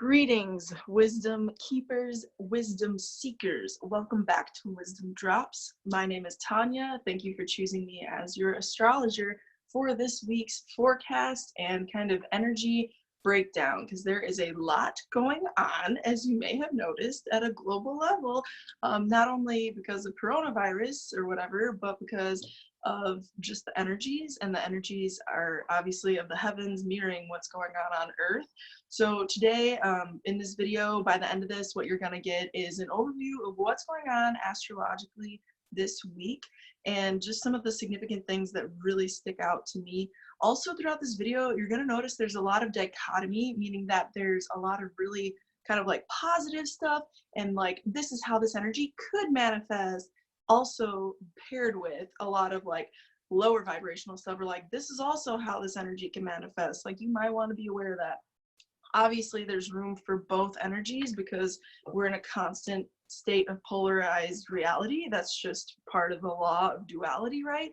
Greetings, wisdom keepers, wisdom seekers. Welcome back to Wisdom Drops. My name is Tanya. Thank you for choosing me as your astrologer for this week's forecast and kind of energy breakdown, because there is a lot going on, as you may have noticed, at a global level, not only because of coronavirus or whatever, but because of just the energies, and the energies are obviously of the heavens mirroring what's going on Earth. So today, in this video, by the end of this, what you're going to get is an overview of what's going on astrologically this week, and just some of the significant things that really stick out to me. Also, throughout this video, you're going to notice there's a lot of dichotomy, meaning that there's a lot of really kind of like positive stuff, and like this is how this energy could manifest, also paired with a lot of like lower vibrational stuff, or like this is also how this energy can manifest. Like you might want to be aware of that. Obviously there's room for both energies because we're in a constant state of polarized reality. That's just part of the law of duality, right?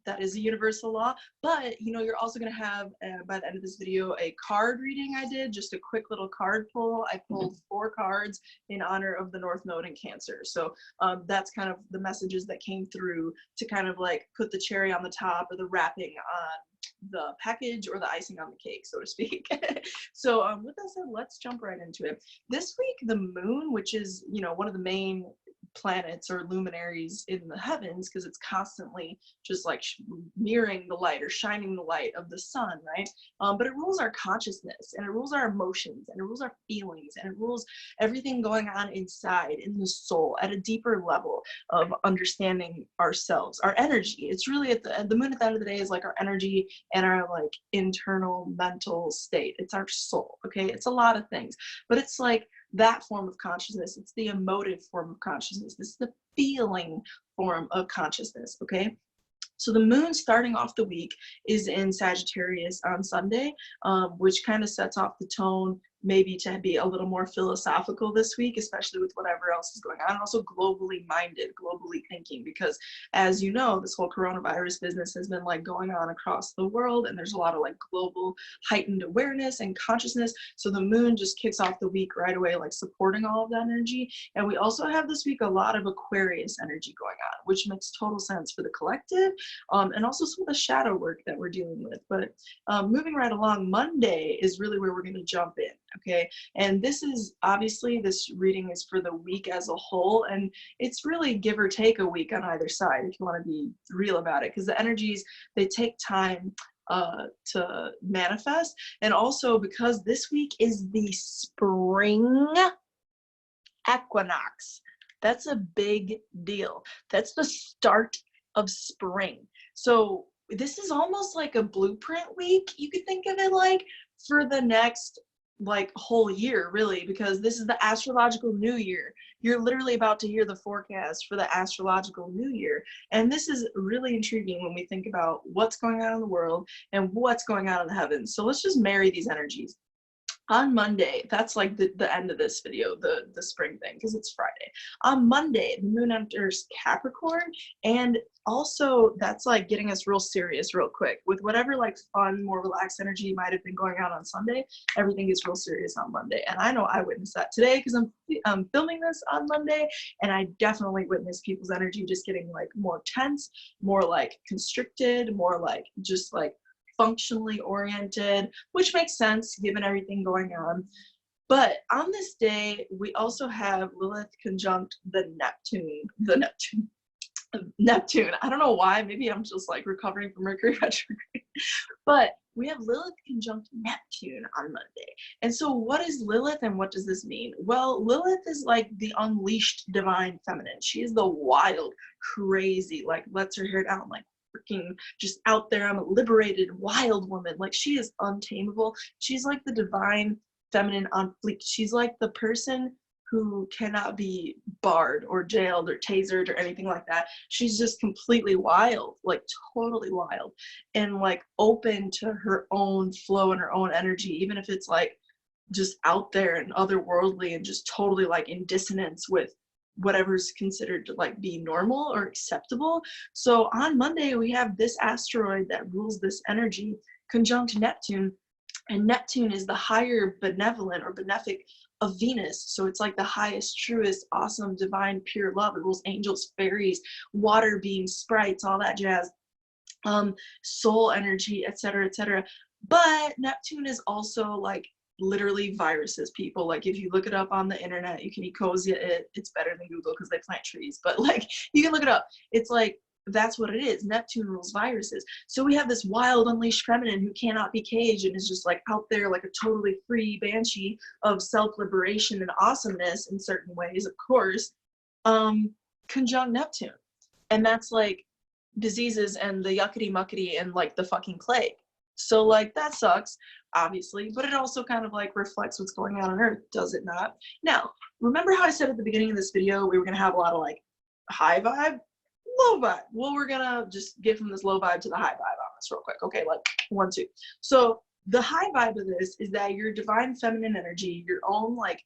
That is a universal law. But you know, you're also going to have by the end of this video a card reading I did, just a quick little card pull. I pulled 4 cards in honor of the North Node in Cancer. So that's kind of the messages that came through to kind of like put the cherry on the top, or the wrapping on the package, or the icing on the cake, so to speak. So with that said, let's jump right into it. This week, the moon, which is, you know, one of the main planets or luminaries in the heavens, because it's constantly just like mirroring the light or shining the light of the sun, right? But it rules our consciousness, and it rules our emotions, and it rules our feelings, and it rules everything going on inside in the soul at a deeper level of understanding ourselves, our energy. It's really at the moon at the end of the day is like our energy and our like internal mental state. It's our soul, okay? It's a lot of things, but it's like that form of consciousness. It's the emotive form of consciousness. This is the feeling form of consciousness, okay? So the moon starting off the week is in Sagittarius on Sunday, which kind of sets off the tone maybe to be a little more philosophical this week, especially with whatever else is going on. Also globally minded, globally thinking, because as you know, this whole coronavirus business has been like going on across the world, and there's a lot of like global heightened awareness and consciousness. So the moon just kicks off the week right away, like supporting all of that energy. And we also have this week a lot of Aquarius energy going on, which makes total sense for the collective, and also some of the shadow work that we're dealing with. But moving right along, Monday is really where we're going to jump in. Okay, and this is obviously, this reading is for the week as a whole, and it's really give or take a week on either side if you want to be real about it, because the energies, they take time to manifest. And also because this week is the Spring Equinox. That's a big deal. That's the start of spring. So this is almost like a blueprint week, you could think of it like, for the next like whole year, really, because this is the astrological new year. You're literally about to hear the forecast for the astrological new year, and this is really intriguing when we think about what's going on in the world and what's going on in the heavens. So let's just marry these energies. On Monday, that's like the end of this video, the spring thing, because it's Friday. On Monday, the moon enters Capricorn, and also that's like getting us real serious real quick with whatever like fun, more relaxed energy might have been going on Sunday. Everything gets real serious on Monday, and I know I witnessed that today because I'm filming this on Monday, and I definitely witnessed people's energy just getting like more tense, more like constricted, more like just like functionally oriented, which makes sense given everything going on. But on this day, we also have Lilith conjunct the Neptune. I don't know why, maybe I'm just like recovering from Mercury retrograde. But we have Lilith conjunct Neptune on Monday. And so what is Lilith, and what does this mean? Well, Lilith is like the unleashed divine feminine. She is the wild, crazy, like lets her hair down, like freaking just out there. I'm a liberated wild woman. Like she is untamable. She's like the divine feminine on fleek. She's like the person who cannot be barred or jailed or tasered or anything like that. She's just completely wild, like totally wild, and like open to her own flow and her own energy, even if it's like just out there and otherworldly and just totally like in dissonance with whatever's considered to like be normal or acceptable. So on Monday, we have this asteroid that rules this energy conjunct Neptune, And Neptune is the higher benevolent or benefic of Venus. So it's like the highest, truest, awesome, divine, pure love. It rules angels, fairies, water beings, sprites, all that jazz, soul energy, etc., etc. But Neptune is also like literally viruses, people. Like if you look it up on the internet, you can ecosia it. It's better than Google because they plant trees. But like you can look it up. It's like that's what it is. Neptune rules viruses. So we have this wild, unleashed feminine who cannot be caged and is just like out there like a totally free banshee of self-liberation and awesomeness in certain ways, of course, conjunct Neptune. And that's like diseases and the yuckity muckety and like the fucking plague. So like that sucks, obviously, but it also kind of like reflects what's going on Earth, does it not? Now, remember how I said at the beginning of this video we were gonna have a lot of like high vibe, low vibe? Well, we're gonna just get from this low vibe to the high vibe on this real quick. Okay, like 1, 2. So the high vibe of this is that your divine feminine energy, your own like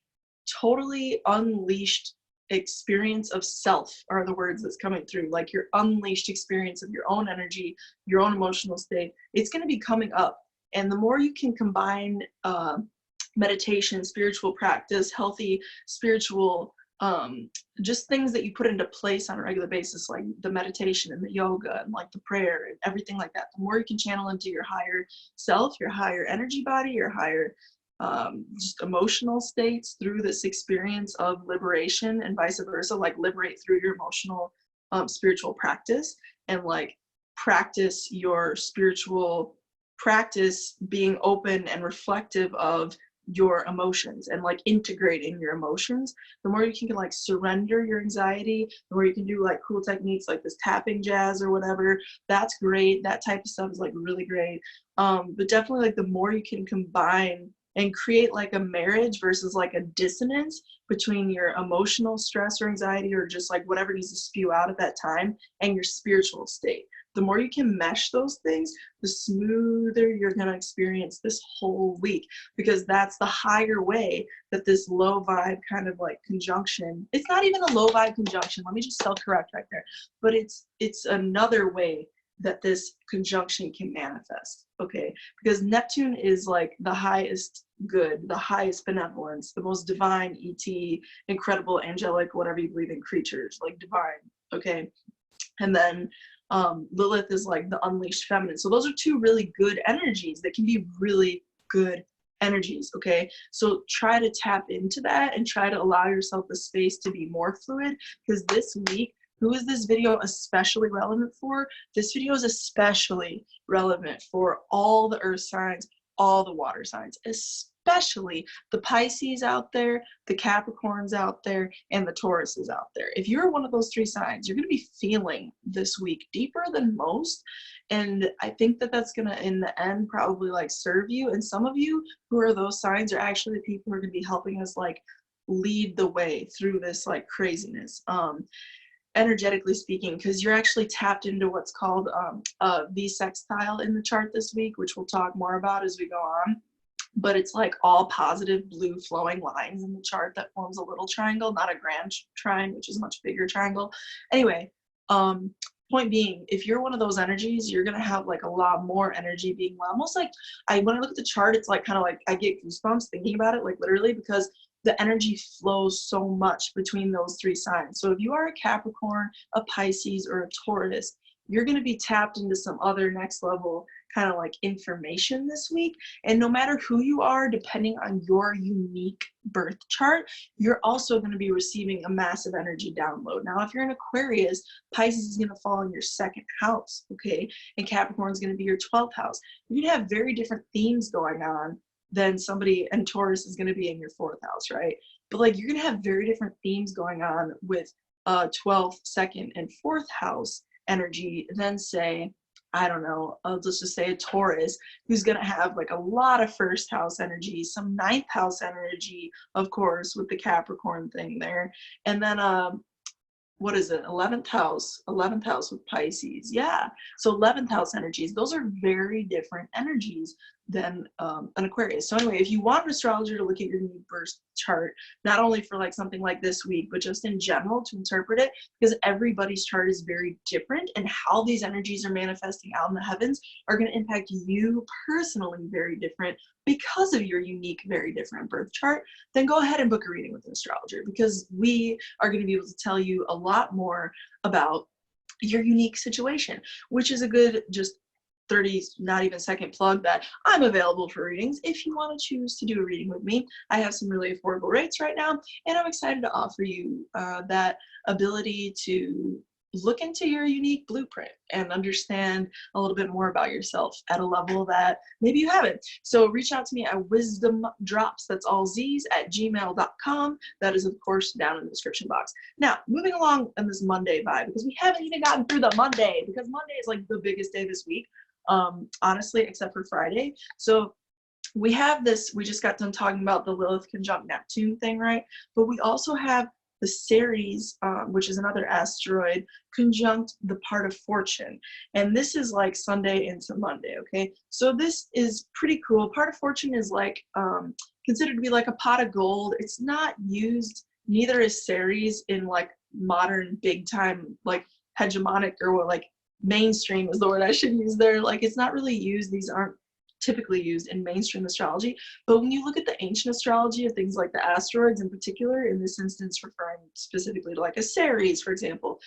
totally unleashed experience of self are the words that's coming through, like your unleashed experience of your own energy, your own emotional state. It's going to be coming up, and the more you can combine meditation, spiritual practice, healthy spiritual just things that you put into place on a regular basis, like the meditation and the yoga and like the prayer and everything like that, the more you can channel into your higher self, your higher energy body, your higher just emotional states through this experience of liberation, and vice versa, like liberate through your emotional spiritual practice, and like practice your spiritual practice being open and reflective of your emotions and like integrating your emotions. The more you can like surrender your anxiety, the more you can do like cool techniques like this tapping jazz or whatever. That's great. That type of stuff is like really great. But definitely like the more you can combine and create like a marriage versus like a dissonance between your emotional stress or anxiety or just like whatever needs to spew out at that time and your spiritual state. The more you can mesh those things, the smoother you're going to experience this whole week, because that's the higher way that this low vibe kind of like conjunction, it's not even a low vibe conjunction, let me just self-correct right there, but it's another way that this conjunction can manifest, okay? Because Neptune is like the highest good, the highest benevolence, the most divine, ET, incredible, angelic, whatever you believe in, creatures, like divine, okay? And then Lilith is like the unleashed feminine. So those are two really good energies that can be really good energies, okay? So try to tap into that and try to allow yourself the space to be more fluid, because this week, who is this video especially relevant for? This video is especially relevant for all the earth signs, all the water signs, especially the Pisces out there, the Capricorns out there, and the Tauruses out there. If you're one of those 3 signs, you're going to be feeling this week deeper than most. And I think that that's going to, in the end, probably like serve you. And some of you who are those signs are actually the people who are going to be helping us like lead the way through this like craziness. Energetically speaking, because you're actually tapped into what's called a V-sextile in the chart this week, which we'll talk more about as we go on. But it's like all positive blue flowing lines in the chart that forms a little triangle, not a grand trine, which is a much bigger triangle. Anyway, point being, if you're one of those energies, you're gonna have like a lot more energy being almost like, when I look at the chart, it's like kind of like I get goosebumps thinking about it, like literally, because the energy flows so much between those 3 signs. So if you are a Capricorn, a Pisces, or a Taurus, you're going to be tapped into some other next level kind of like information this week. And no matter who you are, depending on your unique birth chart, you're also going to be receiving a massive energy download. Now, if you're an Aquarius, Pisces is going to fall in your 2nd house, okay? And Capricorn is going to be your 12th house. You're going to have very different themes going on than somebody, and Taurus is going to be in your 4th house, right? But like you're going to have very different themes going on with 12th, 2nd, and 4th house energy than say, I don't know, I'll just say a Taurus who's going to have like a lot of 1st house energy, some 9th house energy, of course, with the Capricorn thing there. And then what is it, 11th house with Pisces. Yeah, so 11th house energies, those are very different energies than an Aquarius. So anyway, if you want an astrologer to look at your new birth chart, not only for like something like this week, but just in general to interpret it, because everybody's chart is very different, and how these energies are manifesting out in the heavens are going to impact you personally very different because of your unique, very different birth chart, then go ahead and book a reading with an astrologer, because we are going to be able to tell you a lot more about your unique situation, which is a good just 30, not even second plug that I'm available for readings. If you want to choose to do a reading with me, I have some really affordable rates right now, and I'm excited to offer you that ability to look into your unique blueprint and understand a little bit more about yourself at a level that maybe you haven't. So reach out to me at wisdomdrops, that's all Z's, at gmail.com. That is, of course, down in the description box. Now, moving along on this Monday vibe, because we haven't even gotten through the Monday, because Monday is like the biggest day this week, honestly, except for Friday. So we have this, we just got done talking about the Lilith conjunct Neptune thing, right? But we also have the Ceres, which is another asteroid, conjunct the part of fortune. And this is like Sunday into Monday, okay? So this is pretty cool. Part of fortune is like considered to be like a pot of gold. It's not used, neither is Ceres, in like modern big time, like hegemonic or like mainstream is the word I should use there. Like it's not really used, these aren't typically used in mainstream astrology, but when you look at the ancient astrology of things like the asteroids in particular, in this instance referring specifically to like a Ceres, for example,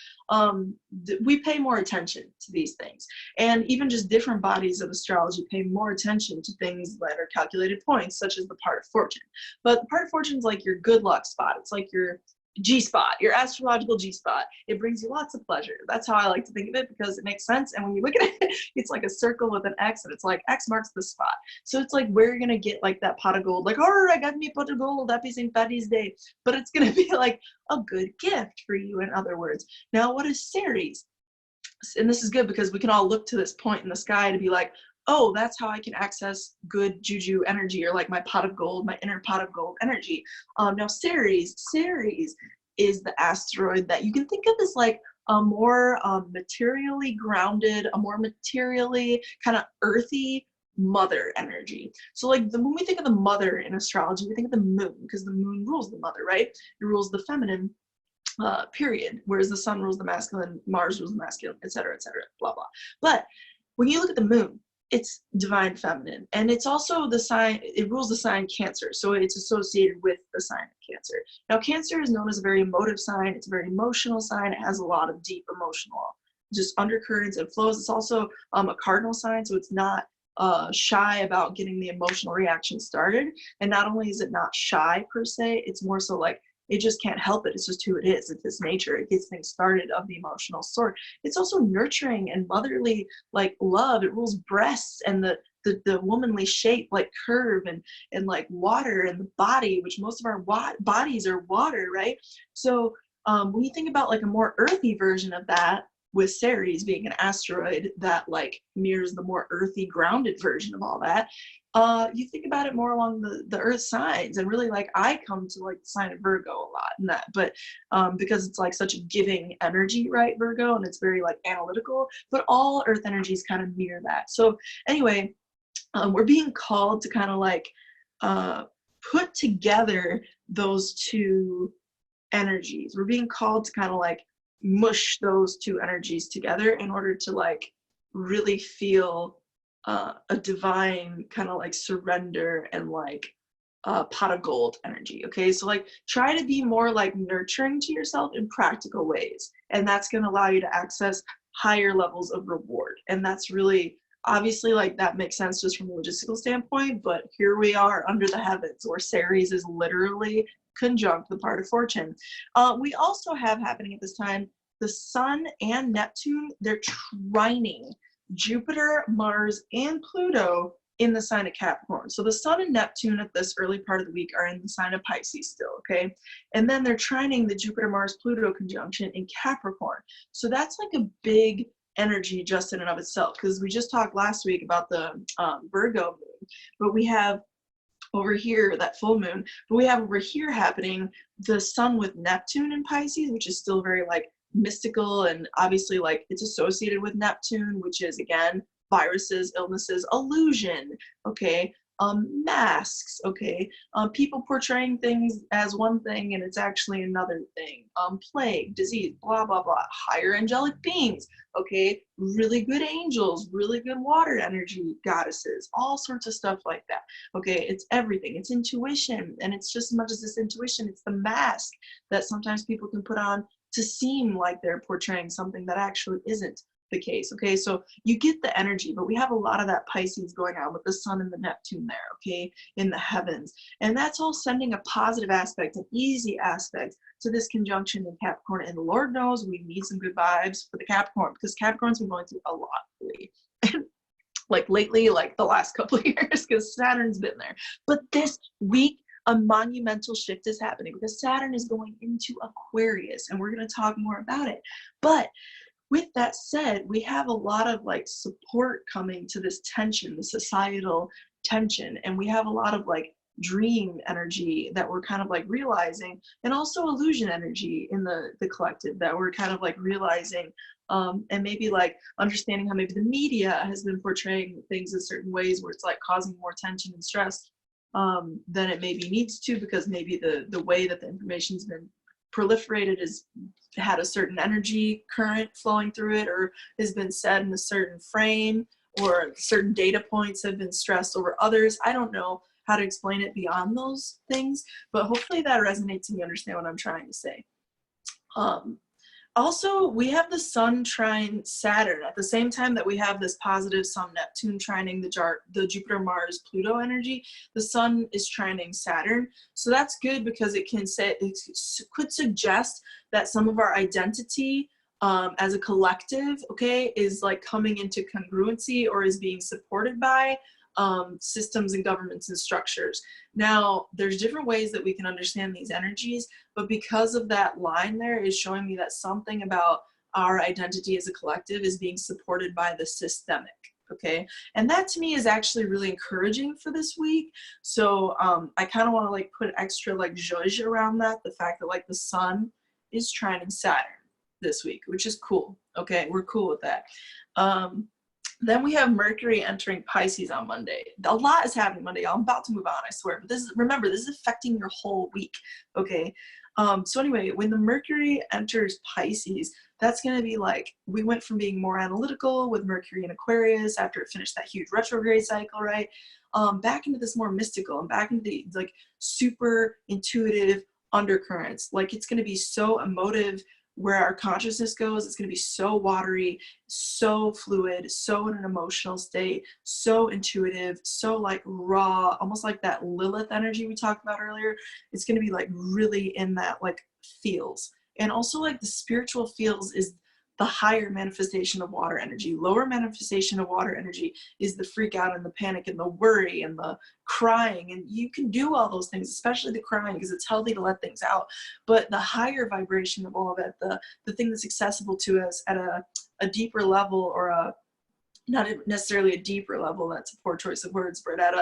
we pay more attention to these things. And even just different bodies of astrology pay more attention to things that are calculated points, such as the part of fortune. But the part of fortune is like your good luck spot. It's like your G-spot, your astrological G-spot. It brings you lots of pleasure. That's how I like to think of it, because it makes sense. And when you look at it, it's like a circle with an X, and it's like X marks the spot. So it's like where you're gonna get like that pot of gold, like, oh, I got me a pot of gold, happy St. Patty's Day. But it's gonna be like a good gift for you, in other words. Now, what is Ceres? And this is good because we can all look to this point in the sky to be like, oh, that's how I can access good juju energy, or like my pot of gold, my inner pot of gold energy. Now Ceres is the asteroid that you can think of as like a more materially grounded, a more materially kind of earthy mother energy. So like when we think of the mother in astrology, we think of the moon, because the moon rules the mother, right? It rules the feminine, period, whereas the sun rules the masculine, Mars rules the masculine, etc., blah blah. But when you look at the moon, it's divine feminine, and it's also the sign, it rules the sign Cancer, so it's associated with the sign of Cancer. Now Cancer is known as a very emotive sign. It's a very emotional sign. It has a lot of deep emotional just undercurrents and flows. It's also a cardinal sign, so it's not shy about getting the emotional reaction started. And not only is it not shy per se, it's more so like it just can't help it. It's just who it is. It's its nature. It gets things started of the emotional sort. It's also nurturing and motherly, like love. It rules breasts and the womanly shape, like curve and like water, and the body, which most of our bodies are water, right? So when you think about like a more earthy version of that, with Ceres being an asteroid that like mirrors the more earthy, grounded version of all that, you think about it more along the earth signs. And really, like, I come to like the sign of Virgo a lot in that, but because it's like such a giving energy, right, Virgo, and it's very like analytical, but all earth energies kind of mirror that. So anyway, we're being called to kind of like put together those two energies. We're being called to kind of like mush those two energies together in order to like really feel a divine kind of like surrender and like pot of gold energy. Okay, so like try to be more like nurturing to yourself in practical ways, and that's going to allow you to access higher levels of reward. And that's really obviously like that makes sense just from a logistical standpoint, but here we are under the heavens where Ceres is literally conjunct the part of fortune. We also have happening at this time the Sun and Neptune. They're trining Jupiter, Mars, and Pluto in the sign of Capricorn. So the Sun and Neptune at this early part of the week are in the sign of Pisces still, okay? And then they're trining the Jupiter, Mars, Pluto conjunction in Capricorn. So that's like a big energy just in and of itself, because we just talked last week about the Virgo moon, but we have over here that full moon, but we have over here happening the Sun with Neptune in Pisces, which is still very like mystical, and obviously like it's associated with Neptune, which is again viruses, illnesses, illusion, okay, masks, okay, people portraying things as one thing and it's actually another thing, plague, disease, blah, blah, blah, higher angelic beings, okay, really good angels, really good water energy goddesses, all sorts of stuff like that, okay, it's everything, it's intuition, and it's just as much as this intuition, it's the mask that sometimes people can put on to seem like they're portraying something that actually isn't the case, okay? So you get the energy, but we have a lot of that Pisces going on with the Sun and the Neptune there, okay, in the heavens. And that's all sending a positive aspect, an easy aspect to this conjunction in Capricorn. And the Lord knows we need some good vibes for the Capricorn, because Capricorn's been going through a lot lately. Like lately, like the last couple of years, because Saturn's been there. But this week, a monumental shift is happening because Saturn is going into Aquarius, and we're going to talk more about it. But with that said, we have a lot of like support coming to this tension, the societal tension, and we have a lot of like dream energy that we're kind of like realizing, and also illusion energy in the collective that we're kind of like realizing, and maybe like understanding how maybe the media has been portraying things in certain ways where it's like causing more tension and stress than it maybe needs to, because maybe the way that the information's been proliferated has had a certain energy current flowing through it, or has been said in a certain frame, or certain data points have been stressed over others. I don't know how to explain it beyond those things, but hopefully that resonates and you understand what I'm trying to say. Also, we have the Sun trine Saturn at the same time that we have this positive Sun Neptune trining the Jupiter Mars Pluto energy. The Sun is trining Saturn, so that's good because it could suggest that some of our identity as a collective, okay, is like coming into congruency or is being supported by systems and governments and structures. Now, there's different ways that we can understand these energies, but because of that line there is showing me that something about our identity as a collective is being supported by the systemic, okay? And that to me is actually really encouraging for this week. So I kind of want to like put extra like zhuzh around that, the fact that like the Sun is trining Saturn this week, which is cool, okay? We're cool with that. Then we have Mercury entering Pisces on Monday. A lot is happening Monday. I'm about to move on, I swear. But remember, this is affecting your whole week, okay? So anyway, when the Mercury enters Pisces, that's going to be like, we went from being more analytical with Mercury in Aquarius after it finished that huge retrograde cycle, right? Back into this more mystical and back into the like super intuitive undercurrents. Like it's going to be so emotive. Where our consciousness goes, it's going to be so watery, so fluid, so in an emotional state, so intuitive, so like raw, almost like that Lilith energy we talked about earlier. It's going to be like really in that like feels. And also like the spiritual feels is the higher manifestation of water energy. Lower manifestation of water energy is the freak out and the panic and the worry and the crying. And you can do all those things, especially the crying, because it's healthy to let things out. But the higher vibration of all of it, the thing that's accessible to us at a deeper level, or not necessarily a deeper level, that's a poor choice of words, but at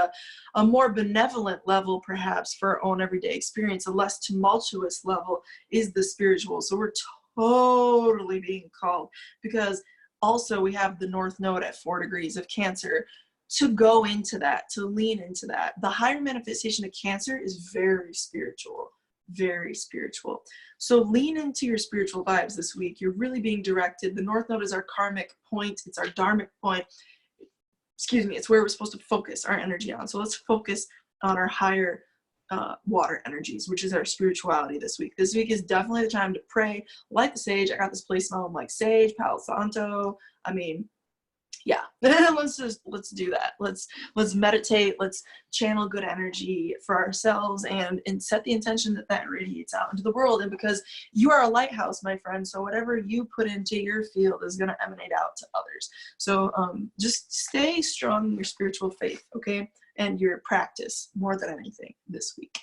a more benevolent level, perhaps, for our own everyday experience, a less tumultuous level, is the spiritual. So we're totally being called, because also we have the North Node at 4 degrees of Cancer, to go into that, to lean into that. The higher manifestation of Cancer is very spiritual, very spiritual. So lean into your spiritual vibes this week. You're really being directed. The North Node is our karmic point. It's our dharmic point. Excuse me. It's where we're supposed to focus our energy on. So let's focus on our higher water energies, which is our spirituality this week. This week is definitely the time to pray, light the sage. I got this place smelling like sage, Palo Santo. I mean, yeah, let's do that. Let's meditate. Let's channel good energy for ourselves and set the intention that radiates out into the world. And because you are a lighthouse, my friend, so whatever you put into your field is going to emanate out to others. So just stay strong in your spiritual faith, okay? And your practice more than anything this week.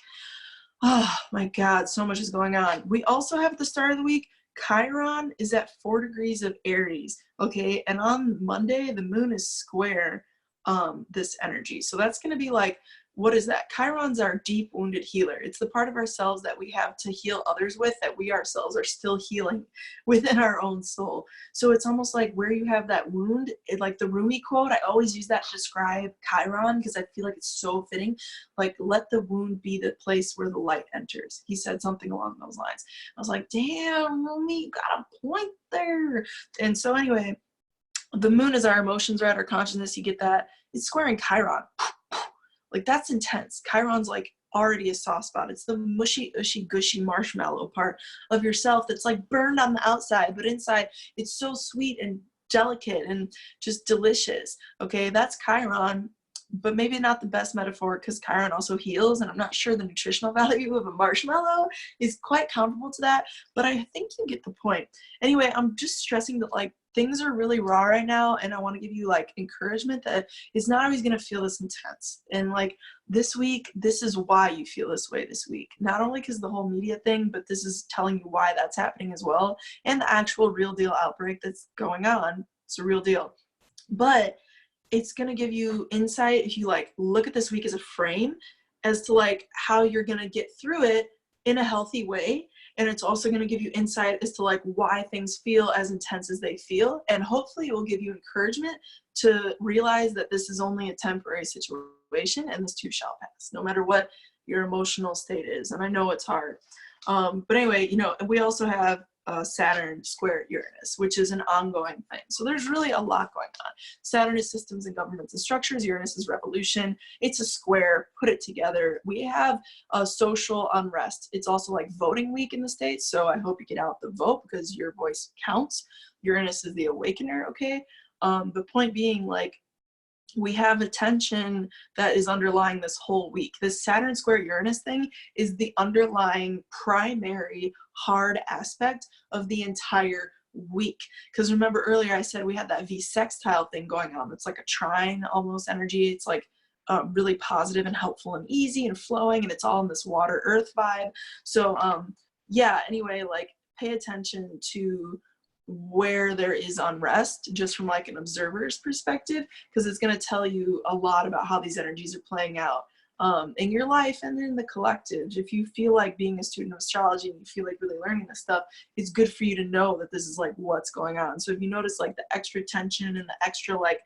Oh my God, so much is going on. We also have at the start of the week, Chiron is at 4 degrees of Aries, okay? And on Monday, the moon is square this energy. So that's going to be like what is that? Chiron's our deep wounded healer. It's the part of ourselves that we have to heal others with, that we ourselves are still healing within our own soul. So it's almost like where you have that wound, like the Rumi quote, I always use that to describe Chiron because I feel like it's so fitting. Like, let the wound be the place where the light enters. He said something along those lines. I was like, damn, Rumi, you got a point there. And so anyway, the moon is our emotions, right? Our consciousness. You get that. It's squaring Chiron. Like, that's intense. Chiron's like already a soft spot. It's the mushy, ushy, gushy marshmallow part of yourself that's like burned on the outside, but inside it's so sweet and delicate and just delicious. Okay, that's Chiron, but maybe not the best metaphor because Chiron also heals, and I'm not sure the nutritional value of a marshmallow is quite comparable to that, but I think you get the point. Anyway, I'm just stressing that like things are really raw right now, and I want to give you like encouragement that it's not always going to feel this intense. And like this week, this is why you feel this way this week. Not only because the whole media thing, but this is telling you why that's happening as well. And the actual real deal outbreak that's going on. It's a real deal. But it's going to give you insight if you like look at this week as a frame as to like how you're going to get through it in a healthy way. And it's also going to give you insight as to like why things feel as intense as they feel. And hopefully it will give you encouragement to realize that this is only a temporary situation and this too shall pass, no matter what your emotional state is. And I know it's hard. But anyway, you know, we also have Saturn square Uranus, which is an ongoing thing. So there's really a lot going on. Saturn is systems and governments and structures. Uranus is revolution. It's a square. Put it together. We have social unrest. It's also like voting week in the States. So I hope you get out the vote because your voice counts. Uranus is the awakener. Okay. The point being, like, we have a tension that is underlying this whole week. This Saturn square Uranus thing is the underlying primary hard aspect of the entire week. Because remember earlier I said we had that V sextile thing going on. It's like a trine almost energy. It's like really positive and helpful and easy and flowing, and it's all in this water earth vibe. So yeah, anyway, like pay attention to where there is unrest just from like an observer's perspective, because it's going to tell you a lot about how these energies are playing out in your life and in the collective. If you feel like being a student of astrology and you feel like really learning this stuff, it's good for you to know that this is like what's going on. So if you notice like the extra tension and the extra like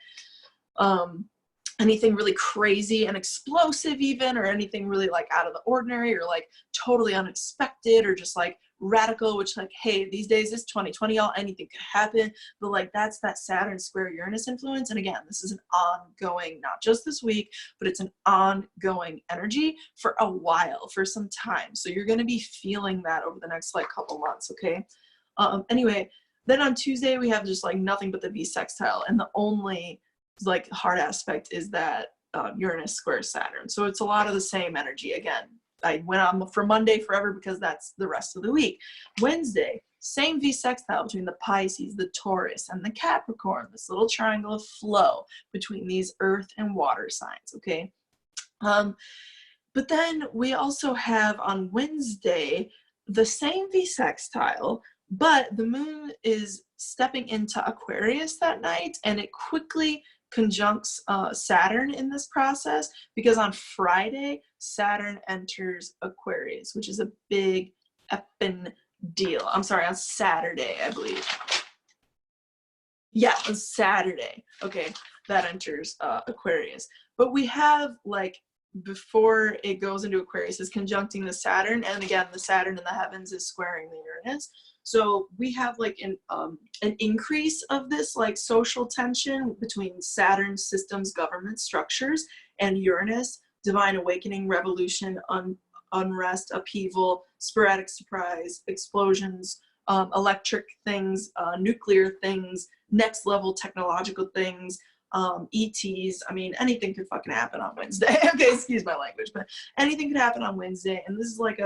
anything really crazy and explosive even, or anything really like out of the ordinary or like totally unexpected or just like radical, which like, hey, these days it's 2020, y'all, anything could happen. But like that's that Saturn square Uranus influence. And again, this is an ongoing, not just this week, but it's an ongoing energy for a while, for some time. So you're going to be feeling that over the next like couple months. Okay. Anyway, then on Tuesday we have just like nothing but the V sextile, and the only like hard aspect is that Uranus squares Saturn. So it's a lot of the same energy. Again, I went on for Monday forever because that's the rest of the week. Wednesday, same V sextile between the Pisces, the Taurus, and the Capricorn. This little triangle of flow between these earth and water signs. Okay. But then we also have on Wednesday the same V sextile, but the moon is stepping into Aquarius that night, and it quickly conjuncts Saturn in this process, because on Friday Saturn enters Aquarius, which is a big effing deal. I'm sorry, on Saturday, I believe. Yeah, on Saturday. Okay, that enters Aquarius. But we have like, before it goes into Aquarius, is conjuncting the Saturn, and again the Saturn in the heavens is squaring the Uranus. So we have like an increase of this like social tension between Saturn, systems, government, structures, and Uranus, divine awakening, revolution, unrest, upheaval, sporadic surprise, explosions, electric things, nuclear things, next level technological things, ETs. I mean, anything could fucking happen on Wednesday. Okay, excuse my language, but anything could happen on Wednesday. And this is like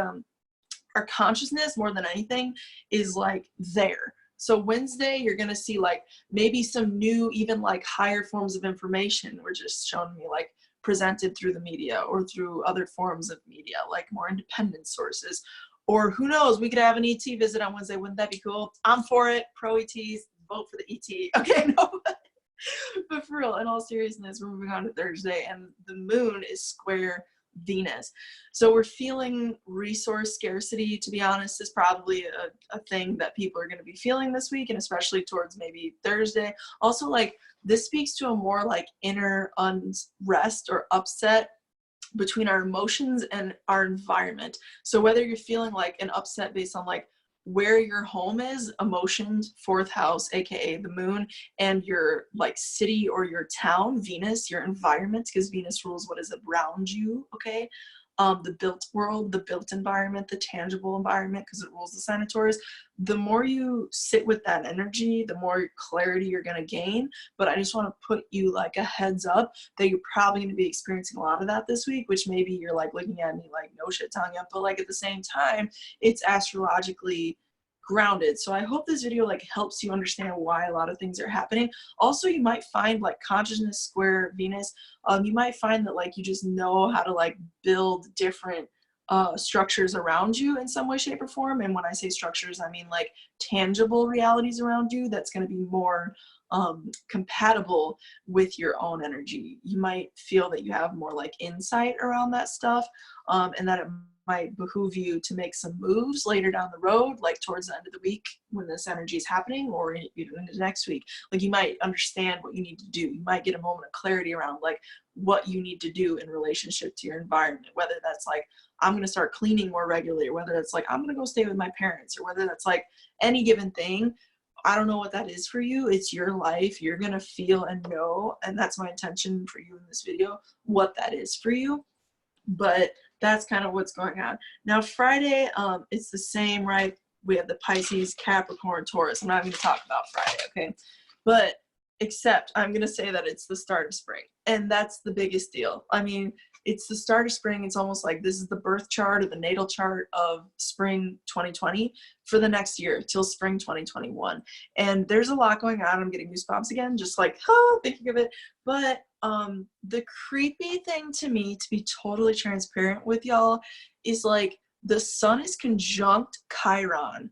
our consciousness more than anything is like there. So Wednesday, you're going to see like maybe some new, even like higher forms of information were just shown me, like presented through the media or through other forms of media, like more independent sources. Or who knows, we could have an ET visit on Wednesday. Wouldn't that be cool? I'm for it. Pro ETs, vote for the ET. Okay, no. But for real, in all seriousness, we're moving on to Thursday, and the moon is square Venus. So we're feeling resource scarcity, to be honest, is probably a thing that people are going to be feeling this week, and especially towards maybe Thursday. Also, like, this speaks to a more like inner unrest or upset between our emotions and our environment. So whether you're feeling like an upset based on like where your home is, emotions, fourth house, aka the moon, and your like city or your town, Venus, your environment, because Venus rules what is around you, okay? The built world, the built environment, the tangible environment, because it rules the sign of Taurus. The more you sit with that energy, the more clarity you're going to gain. But I just want to put you like a heads up that you're probably going to be experiencing a lot of that this week, which maybe you're like looking at me like, no shit, Tanya, but like at the same time, it's astrologically grounded. So I hope this video like helps you understand why a lot of things are happening. Also, you might find like consciousness square Venus, you might find that like you just know how to like build different structures around you in some way, shape, or form. And when I say structures, I mean like tangible realities around you that's going to be more compatible with your own energy. You might feel that you have more like insight around that stuff, and that it might behoove you to make some moves later down the road, like towards the end of the week when this energy is happening, or even into next week. Like you might understand what you need to do. You might get a moment of clarity around like what you need to do in relationship to your environment, whether that's like, I'm going to start cleaning more regularly, or whether it's like, I'm going to go stay with my parents, or whether that's like any given thing. I don't know what that is for you. It's your life. You're going to feel and know. And that's my intention for you in this video, what that is for you. But that's kind of what's going on. Now, Friday, it's the same, right? We have the Pisces, Capricorn, Taurus. I'm not going to talk about Friday, okay? But except I'm going to say that it's the start of spring. And that's the biggest deal. I mean, it's the start of spring. It's almost like this is the birth chart or the natal chart of spring 2020 for the next year till spring 2021. And there's a lot going on. I'm getting goosebumps again, just like, oh, thinking of it. But the creepy thing to me, to be totally transparent with y'all, is like the sun is conjunct Chiron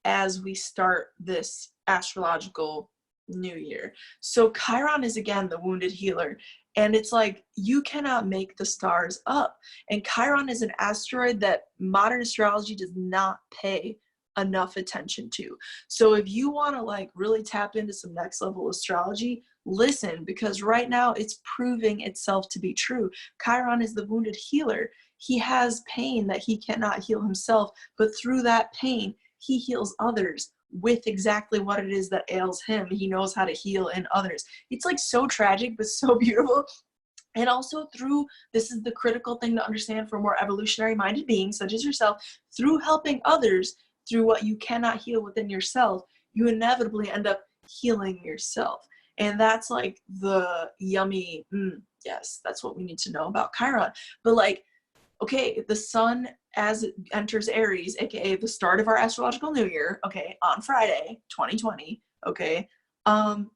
as we start this astrological new year. So Chiron is again the wounded healer, and it's like you cannot make the stars up. And Chiron is an asteroid that modern astrology does not pay enough attention to. So if you want to like really tap into some next level astrology, listen, because right now it's proving itself to be true. Chiron is the wounded healer. He has pain that he cannot heal himself, but through that pain, he heals others with exactly what it is that ails him. He knows how to heal in others. It's like so tragic, but so beautiful. And also through, this is the critical thing to understand for more evolutionary minded beings such as yourself, through helping others through what you cannot heal within yourself, you inevitably end up healing yourself. And that's like the yummy, yes, that's what we need to know about Chiron. But like, okay, the sun as it enters Aries, aka the start of our astrological new year, okay, on Friday, 2020, okay,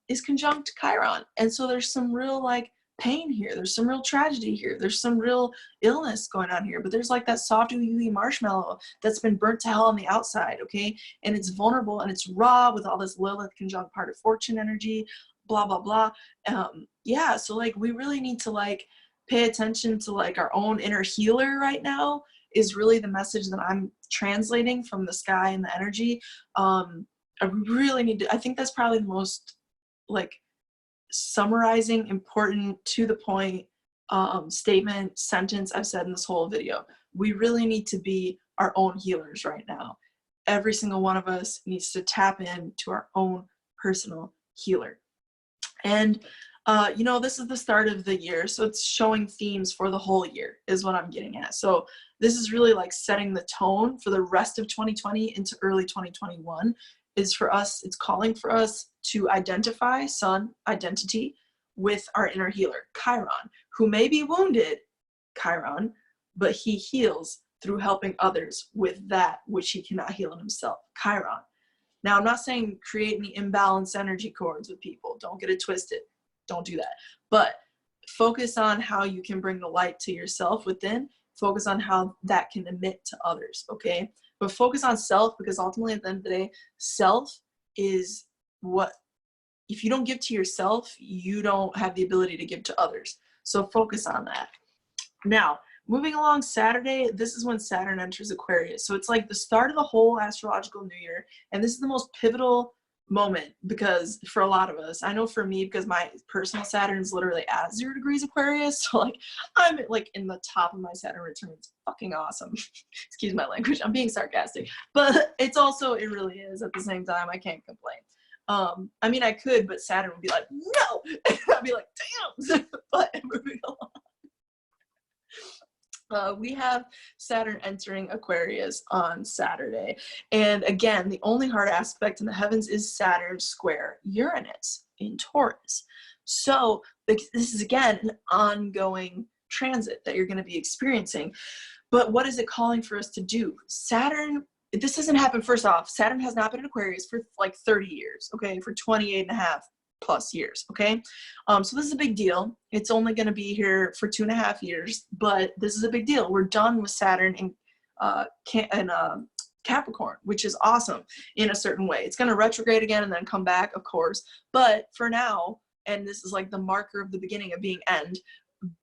is conjunct Chiron. And so there's some real like pain here. There's some real tragedy here. There's some real illness going on here. But there's like that soft, ooey marshmallow that's been burnt to hell on the outside, okay? And it's vulnerable and it's raw with all this Lilith conjunct part of fortune energy, blah, blah, blah. Yeah, so like we really need to like pay attention to like our own inner healer right now is really the message that I'm translating from the sky and the energy. I really need to, I think that's probably the most like summarizing, important, to the point statement, sentence I've said in this whole video. We really need to be our own healers right now. Every single one of us needs to tap into our own personal healer. And you know, this is the start of the year, so it's showing themes for the whole year is what I'm getting at. So this is really like setting the tone for the rest of 2020 into early 2021. Is for us, it's calling for us to identify sun identity with our inner healer, Chiron, who may be wounded, Chiron, but he heals through helping others with that which he cannot heal in himself, Chiron. Now, I'm not saying create any imbalanced energy cords with people. Don't get it twisted. Don't do that. But focus on how you can bring the light to yourself within. Focus on how that can emit to others, okay? But focus on self, because ultimately at the end of the day, self is what, if you don't give to yourself, you don't have the ability to give to others. So focus on that. Now, moving along Saturday, this is when Saturn enters Aquarius. So it's like the start of the whole astrological new year. And this is the most pivotal moment because for a lot of us, I know for me, because my personal Saturn is literally at 0 degrees Aquarius. So like I'm like in the top of my Saturn return. It's fucking awesome. Excuse my language. I'm being sarcastic, but it's also, it really is at the same time. I can't complain. I mean, I could, but Saturn would be like, no. I'd be like, damn. But moving along. We have Saturn entering Aquarius on Saturday. And again, the only hard aspect in the heavens is Saturn square Uranus in Taurus. So this is, again, an ongoing transit that you're going to be experiencing. But what is it calling for us to do? Saturn, this doesn't happen, first off, Saturn has not been in Aquarius for like 30 years, okay, for 28 and a half plus years, okay? So this is a big deal. It's only going to be here for 2.5 years, but this is a big deal. We're done with Saturn in Capricorn, which is awesome in a certain way. It's going to retrograde again and then come back, of course, but for now, and this is like the marker of the beginning of being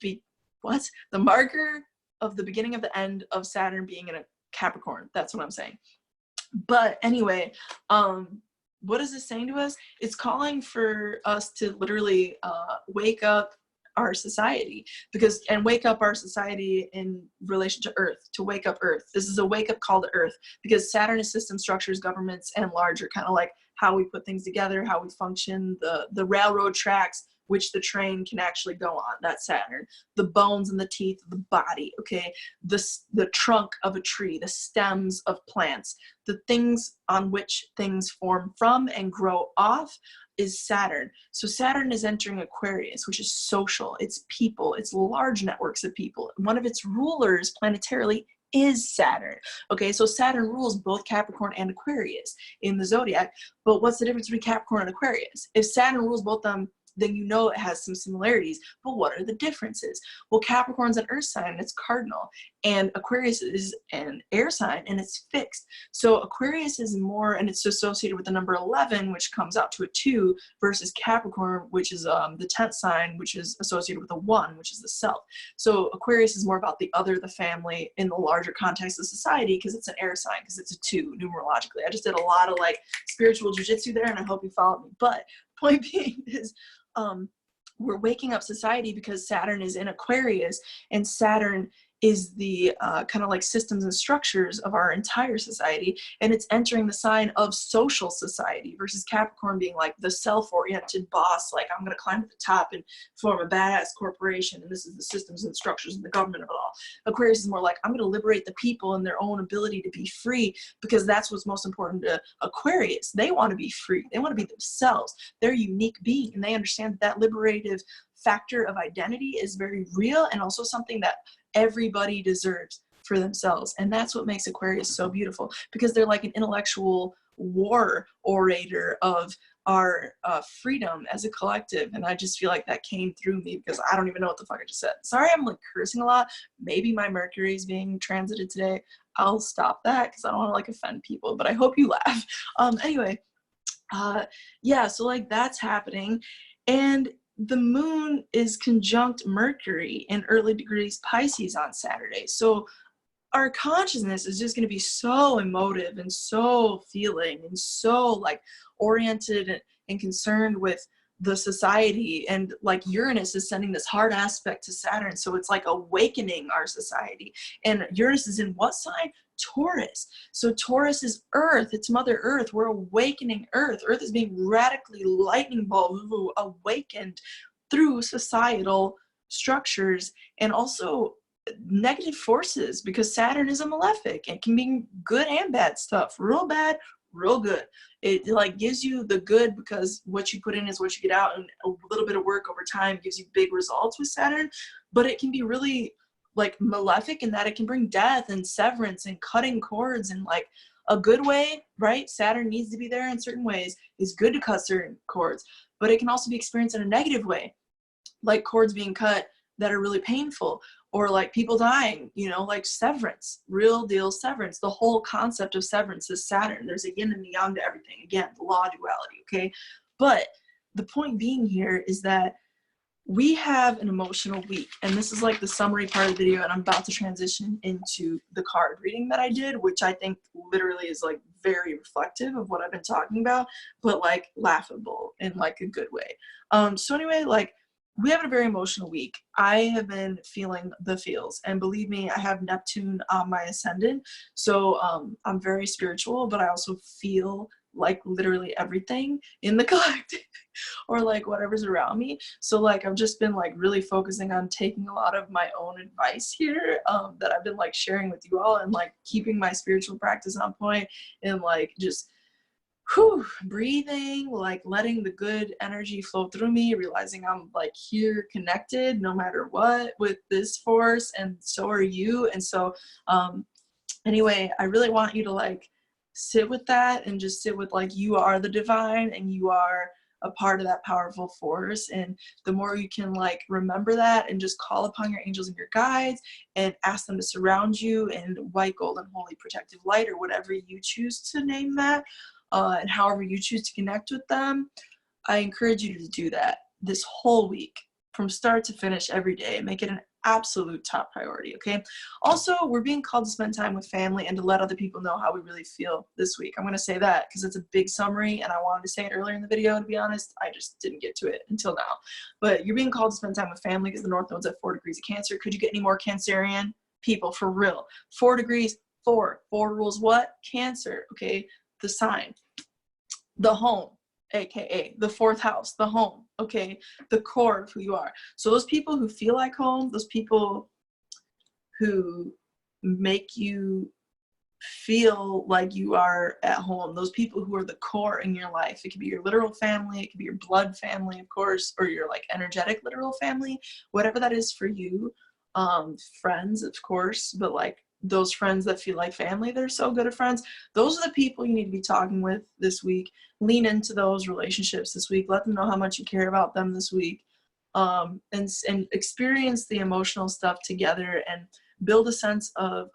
the marker of the beginning of the end of Saturn being in a Capricorn. That's what I'm saying. But anyway, what is this saying to us? It's calling for us to literally wake up our society, and wake up our society in relation to Earth, to wake up Earth. This is a wake up call to Earth, because Saturn is system, structures, governments, and larger, kind of like how we put things together, how we function, the railroad tracks, which the train can actually go on. That's Saturn. The bones and the teeth of the body, okay? The trunk of a tree, the stems of plants, the things on which things form from and grow off is Saturn. So Saturn is entering Aquarius, which is social, it's people, it's large networks of people. One of its rulers planetarily is Saturn. Okay, so Saturn rules both Capricorn and Aquarius in the zodiac. But what's the difference between Capricorn and Aquarius? If Saturn rules both them, then you know it has some similarities. But what are the differences? Well, Capricorn's an earth sign and it's cardinal, and Aquarius is an air sign and it's fixed. So Aquarius is more, and it's associated with the number 11, which comes out to a 2, versus Capricorn, which is the 10th sign, which is associated with a 1, which is the self. So Aquarius is more about the other, the family, in the larger context of society, because it's an air sign, because it's a 2 numerologically. I just did a lot of like spiritual jujitsu there, and I hope you followed me. But point being is, we're waking up society because Saturn is in Aquarius, and Saturn is the kind of like systems and structures of our entire society, and it's entering the sign of social society, versus Capricorn being like the self-oriented boss, like I'm going to climb to the top and form a badass corporation, and this is the systems and structures and the government of it all. Aquarius is more like, I'm going to liberate the people and their own ability to be free, because that's what's most important to Aquarius. They want to be free. They want to be themselves. They're a unique being, and they understand that liberative factor of identity is very real, and also something that everybody deserves for themselves. And that's what makes Aquarius so beautiful, because they're like an intellectual war orator of our freedom as a collective. And I just feel like that came through me, because I don't even know what the fuck I just said. Sorry, I'm like cursing a lot. Maybe my Mercury is being transited today. I'll stop that because I don't want to like offend people, but I hope you laugh. Anyway, yeah, so like that's happening. And the moon is conjunct Mercury in early degrees Pisces on Saturday. So our consciousness is just going to be so emotive and so feeling and so like oriented and concerned with the society. And like Uranus is sending this hard aspect to Saturn. So it's like awakening our society. And Uranus is in what sign? Taurus. So Taurus is Earth. It's Mother Earth. We're awakening Earth. Earth is being radically lightning bulb awakened through societal structures and also negative forces, because Saturn is a malefic. It can mean good and bad stuff. Real bad, real good. It like gives you the good because what you put in is what you get out, and a little bit of work over time gives you big results with Saturn. But it can be really like malefic in that it can bring death and severance and cutting cords in like a good way, right? Saturn needs to be there in certain ways. It's good to cut certain cords, but it can also be experienced in a negative way, like cords being cut that are really painful, or like people dying, you know, like severance, real deal severance. The whole concept of severance is Saturn. There's a yin and yang to everything. Again, the law of duality, okay? But the point being here is that we have an emotional week, and this is like the summary part of the video, and I'm about to transition into the card reading that I did, which I think literally is like very reflective of what I've been talking about, but like laughable in like a good way. So anyway, like we have a very emotional week. I have been feeling the feels, and believe me, I have Neptune on my ascendant, so I'm very spiritual, but I also feel like literally everything in the collective or like whatever's around me. So like I've just been like really focusing on taking a lot of my own advice here that I've been like sharing with you all, and like keeping my spiritual practice on point, and like just breathing, like letting the good energy flow through me, realizing I'm like here connected no matter what with this force, and so are you. And so anyway, I really want you to like sit with that, and just sit with like you are the divine, and you are a part of that powerful force. And the more you can like remember that, and just call upon your angels and your guides, and ask them to surround you in white, gold, and holy protective light, or whatever you choose to name that, and however you choose to connect with them, I encourage you to do that this whole week, from start to finish, every day. Make it an absolute top priority, okay? Also, we're being called to spend time with family, and to let other people know how we really feel this week. I'm going to say that because it's a big summary, and I wanted to say it earlier in the video. To be honest, I just didn't get to it until now. But you're being called to spend time with family because the North Node's at 4 degrees of Cancer. Could you get any more Cancerian people, for real? 4 degrees, 4 rules what? Cancer, okay? The sign, the home, aka the 4th house, the home, okay, the core of who you are. So those people who feel like home, those people who make you feel like you are at home, those people who are the core in your life. It could be your literal family, it could be your blood family, of course, or your like energetic literal family, whatever that is for you. Friends, of course, but like those friends that feel like family, they're so good at friends. Those are the people you need to be talking with this week. Lean into those relationships this week. Let them know how much you care about them this week, and experience the emotional stuff together, and build a sense of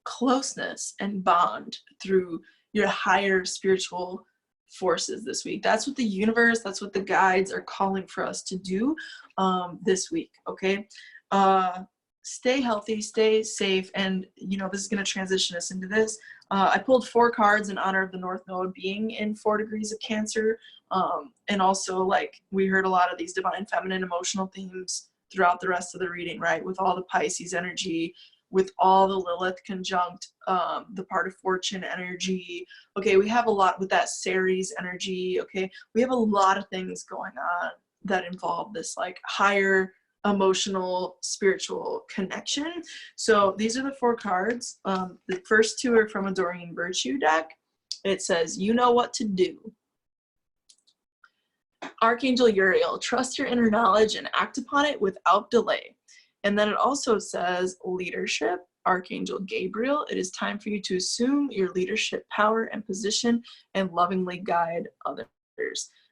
closeness and bond through your higher spiritual forces this week. That's what the universe, that's what the guides are calling for us to do this week, okay? Stay healthy, stay safe, and you know, this is going to transition us into this. I pulled 4 cards in honor of the North Node being in 4 degrees of Cancer, and also like we heard a lot of these divine feminine emotional themes throughout the rest of the reading, right? With all the Pisces energy, with all the Lilith conjunct the part of fortune energy. Okay, we have a lot with that Ceres energy. Okay, we have a lot of things going on that involve this like higher emotional spiritual connection. So these are the 4 cards. The first 2 are from a Doreen Virtue deck. It says, you know what to do. Archangel Uriel, trust your inner knowledge and act upon it without delay. And then it also says leadership, Archangel Gabriel, it is time for you to assume your leadership power and position and lovingly guide others.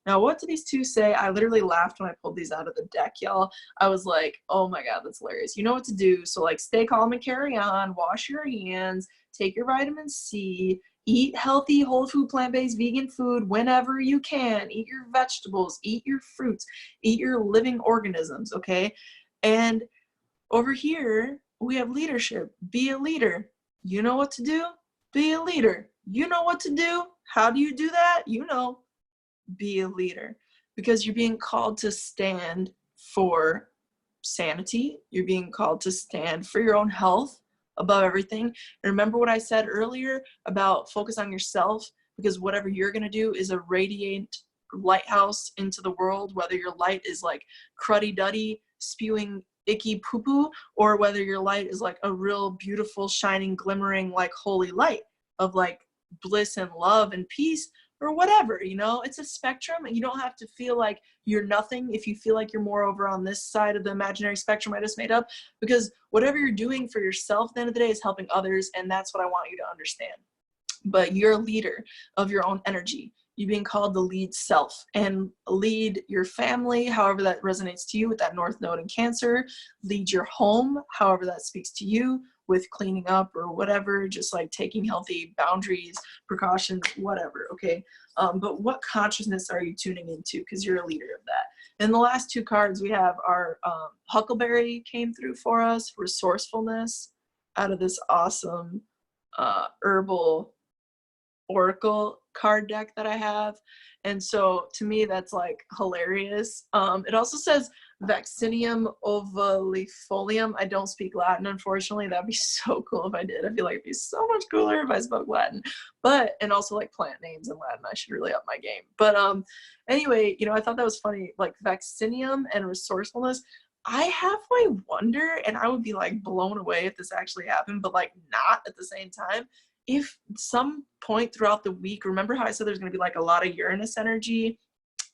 Now, what do these 2 say? I literally laughed when I pulled these out of the deck, y'all. I was like, oh my God, that's hilarious. You know what to do. So like stay calm and carry on, wash your hands, take your vitamin C, eat healthy, whole food, plant-based, vegan food whenever you can. Eat your vegetables, eat your fruits, eat your living organisms, okay? And over here, we have leadership. Be a leader. You know what to do? Be a leader. You know what to do? How do you do that? You know. Be a leader, because you're being called to stand for sanity. You're being called to stand for your own health above everything. And remember what I said earlier about focus on yourself, because whatever you're going to do is a radiant lighthouse into the world, whether your light is like cruddy duddy spewing icky poo poo, or whether your light is like a real beautiful shining glimmering like holy light of like bliss and love and peace, or whatever, you know. It's a spectrum, and you don't have to feel like you're nothing if you feel like you're more over on this side of the imaginary spectrum I just made up, because whatever you're doing for yourself at the end of the day is helping others, and that's what I want you to understand. But you're a leader of your own energy. You're being called to lead self and lead your family, however that resonates to you with that North Node in Cancer. Lead your home, however that speaks to you, with cleaning up or whatever, just like taking healthy boundaries, precautions, whatever, okay? But what consciousness are you tuning into? Because you're a leader of that. And the last two cards we have are Huckleberry came through for us, resourcefulness, out of this awesome herbal oracle card deck that I have. And so to me, that's like hilarious. It also says Vaccinium ovalifolium. I don't speak Latin, unfortunately. That'd be so cool if I did. I feel like it'd be so much cooler if I spoke Latin. But, and also like plant names in Latin. I should really up my game. But anyway, you know, I thought that was funny. Like Vaccinium and resourcefulness. I halfway wonder, and I would be like blown away if this actually happened, but like not at the same time. If some point throughout the week, remember how I said there's going to be like a lot of Uranus energy,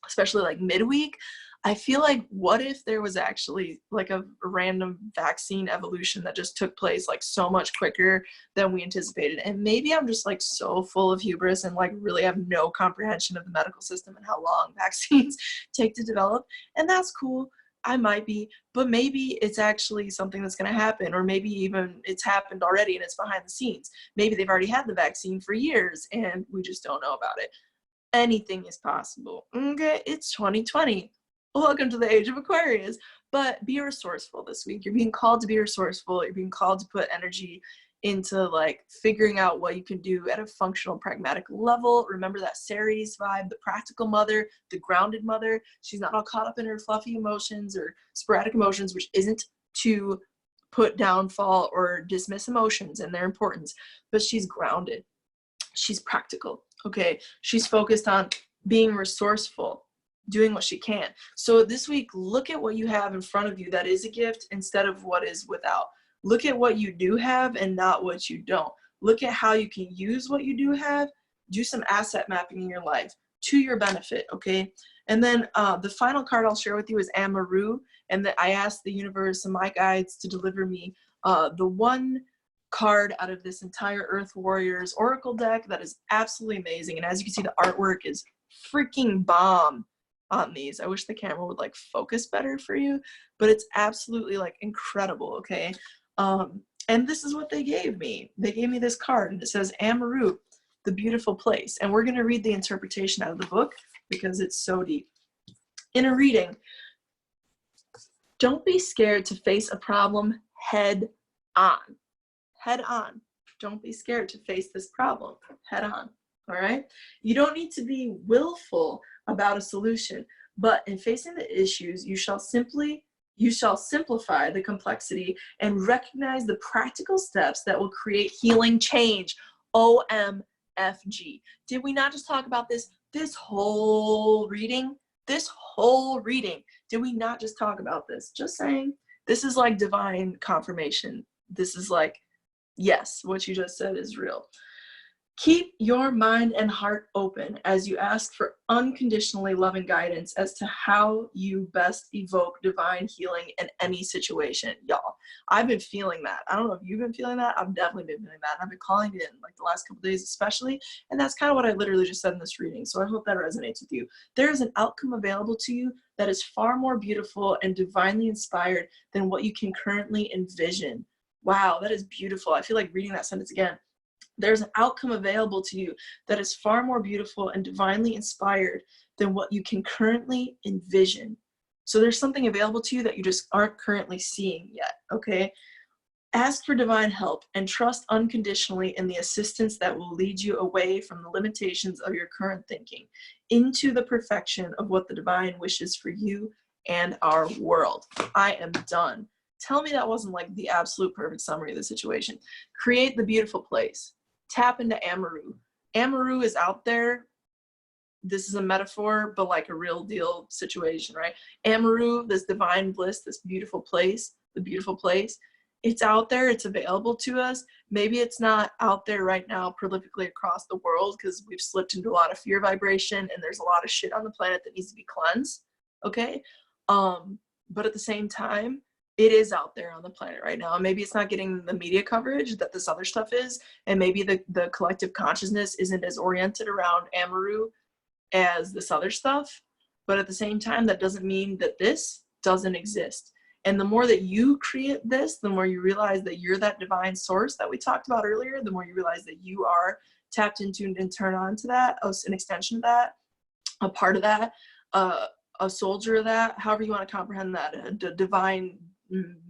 especially like midweek? I feel like, what if there was actually like a random vaccine evolution that just took place like so much quicker than we anticipated? And maybe I'm just like so full of hubris and like really have no comprehension of the medical system and how long vaccines take to develop. And that's cool. I might be, but maybe it's actually something that's going to happen, or maybe even it's happened already and it's behind the scenes. Maybe they've already had the vaccine for years and we just don't know about it. Anything is possible. Okay, it's 2020. Welcome to the age of Aquarius. But be resourceful this week. You're being called to be resourceful. You're being called to put energy into like figuring out what you can do at a functional, pragmatic level. Remember that Ceres vibe, the practical mother, the grounded mother. She's not all caught up in her fluffy emotions or sporadic emotions, which isn't to put downfall or dismiss emotions and their importance, but she's grounded. She's practical, okay? She's focused on being resourceful, doing what she can. So this week, look at what you have in front of you that is a gift instead of what is without. Look at what you do have and not what you don't. Look at how you can use what you do have. Do some asset mapping in your life to your benefit, okay? And then the final card I'll share with you is Amaru, and that I asked the universe and my guides to deliver me the one card out of this entire Earth Warriors Oracle deck that is absolutely amazing. And as you can see, the artwork is freaking bomb on these. I wish the camera would like focus better for you, but it's absolutely like incredible, okay? And this is what they gave me. They gave me this card and it says Amaru, the beautiful place. And we're going to read the interpretation out of the book because it's so deep. In a reading, don't be scared to face a problem head on. Head on. Don't be scared to face this problem head on. All right? You don't need to be willful about a solution, but in facing the issues, you shall simplify the complexity and recognize the practical steps that will create healing change. OMFG. Did we not just talk about this whole reading? This whole reading. Did we not just talk about this? Just saying. This is like divine confirmation. This is like, yes, what you just said is real. Keep your mind and heart open as you ask for unconditionally loving guidance as to how you best evoke divine healing in any situation. Y'all, I've been feeling that. I don't know if you've been feeling that. I've definitely been feeling that. I've been calling it in like the last couple of days especially, and that's kind of what I literally just said in this reading. So I hope that resonates with you. There is an outcome available to you that is far more beautiful and divinely inspired than what you can currently envision. Wow, that is beautiful. I feel like reading that sentence again. There's an outcome available to you that is far more beautiful and divinely inspired than what you can currently envision. So there's something available to you that you just aren't currently seeing yet, okay? Ask for divine help and trust unconditionally in the assistance that will lead you away from the limitations of your current thinking into the perfection of what the divine wishes for you and our world. I am done. Tell me that wasn't like the absolute perfect summary of the situation. Create the beautiful place. Tap into Amaru. Amaru is out there. This is a metaphor, but like a real deal situation, right? Amaru, this divine bliss, this beautiful place, the beautiful place. It's out there. It's available to us. Maybe it's not out there right now prolifically across the world because we've slipped into a lot of fear vibration and there's a lot of shit on the planet that needs to be cleansed, okay? But at the same time, it is out there on the planet right now. Maybe it's not getting the media coverage that this other stuff is, and maybe the collective consciousness isn't as oriented around Amaru as this other stuff, but at the same time, that doesn't mean that this doesn't exist. And the more that you create this, the more you realize that you're that divine source that we talked about earlier, the more you realize that you are tapped into and turn on to that, an extension of that, a part of that, a soldier of that, however you want to comprehend that, a divine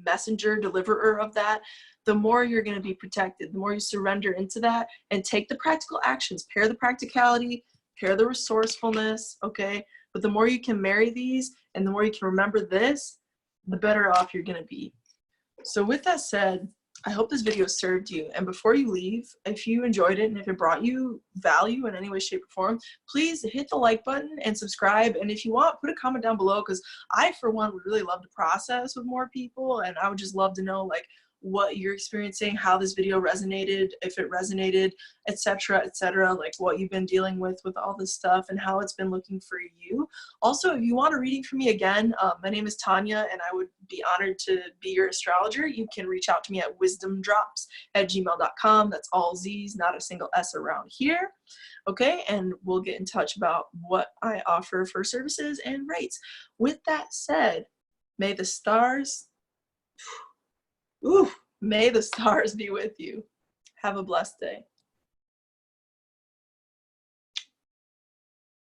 messenger, deliverer of that, the more you're going to be protected, the more you surrender into that and take the practical actions, pair the practicality, pair the resourcefulness, okay? But the more you can marry these and the more you can remember this, the better off you're going to be. So with that said, I hope this video served you. And before you leave, if you enjoyed it and if it brought you value in any way, shape, or form, please hit the like button and subscribe. And if you want, put a comment down below, because I, for one, would really love to process with more people. And I would just love to know, like, what you're experiencing, how this video resonated, if it resonated, etc., like what you've been dealing with all this stuff and how it's been looking for you. Also, if you want a reading from me again, my name is Tanya and I would be honored to be your astrologer. You can reach out to me at wisdomdrops@gmail.com. That's all Z's, not a single S around here. Okay, and we'll get in touch about what I offer for services and rates. With that said, may the stars may the stars be with you. Have a blessed day.